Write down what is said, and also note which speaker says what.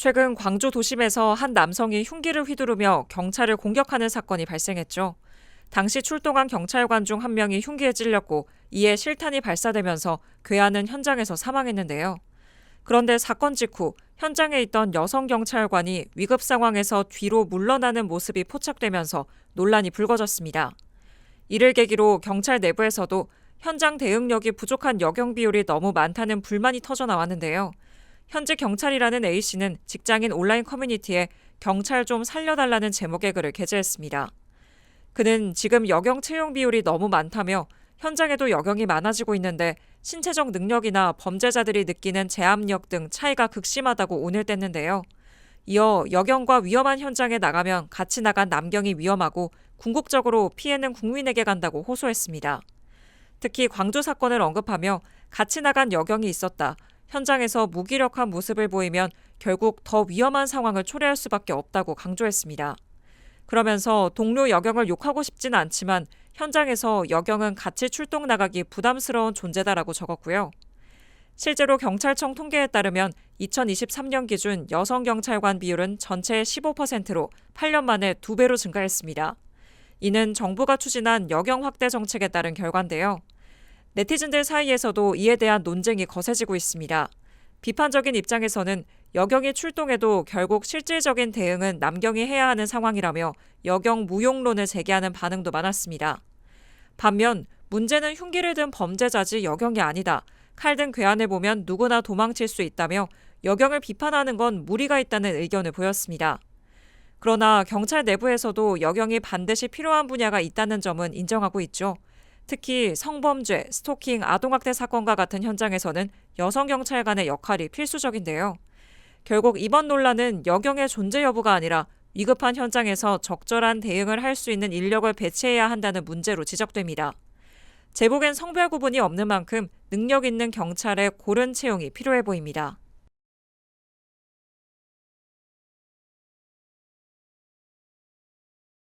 Speaker 1: 최근 광주 도심에서 한 남성이 흉기를 휘두르며 경찰을 공격하는 사건이 발생했죠. 당시 출동한 경찰관 중 한 명이 흉기에 찔렸고 이에 실탄이 발사되면서 괴한은 현장에서 사망했는데요. 그런데 사건 직후 현장에 있던 여성 경찰관이 위급 상황에서 뒤로 물러나는 모습이 포착되면서 논란이 불거졌습니다. 이를 계기로 경찰 내부에서도 현장 대응력이 부족한 여경 비율이 너무 많다는 불만이 터져 나왔는데요. 현직 경찰이라는 A씨는 직장인 온라인 커뮤니티에 경찰 좀 살려달라는 제목의 글을 게재했습니다. 그는 지금 여경 채용 비율이 너무 많다며 현장에도 여경이 많아지고 있는데 신체적 능력이나 범죄자들이 느끼는 제압력 등 차이가 극심하다고 오늘 뗐는데요. 이어 여경과 위험한 현장에 나가면 같이 나간 남경이 위험하고 궁극적으로 피해는 국민에게 간다고 호소했습니다. 특히 광주 사건을 언급하며 같이 나간 여경이 있었다. 현장에서 무기력한 모습을 보이면 결국 더 위험한 상황을 초래할 수밖에 없다고 강조했습니다. 그러면서 동료 여경을 욕하고 싶지는 않지만 현장에서 여경은 같이 출동 나가기 부담스러운 존재다라고 적었고요. 실제로 경찰청 통계에 따르면 2023년 기준 여성 경찰관 비율은 전체의 15%로 8년 만에 2배로 증가했습니다. 이는 정부가 추진한 여경 확대 정책에 따른 결과인데요. 네티즌들 사이에서도 이에 대한 논쟁이 거세지고 있습니다. 비판적인 입장에서는 여경이 출동해도 결국 실질적인 대응은 남경이 해야 하는 상황이라며 여경 무용론을 제기하는 반응도 많았습니다. 반면 문제는 흉기를 든 범죄자지 여경이 아니다. 칼 든 괴한을 보면 누구나 도망칠 수 있다며 여경을 비판하는 건 무리가 있다는 의견을 보였습니다. 그러나 경찰 내부에서도 여경이 반드시 필요한 분야가 있다는 점은 인정하고 있죠. 특히 성범죄, 스토킹, 아동학대 사건과 같은 현장에서는 여성 경찰관의 역할이 필수적인데요. 결국 이번 논란은 여경의 존재 여부가 아니라 위급한 현장에서 적절한 대응을 할 수 있는 인력을 배치해야 한다는 문제로 지적됩니다. 제복엔 성별 구분이 없는 만큼 능력 있는 경찰의 고른 채용이 필요해 보입니다.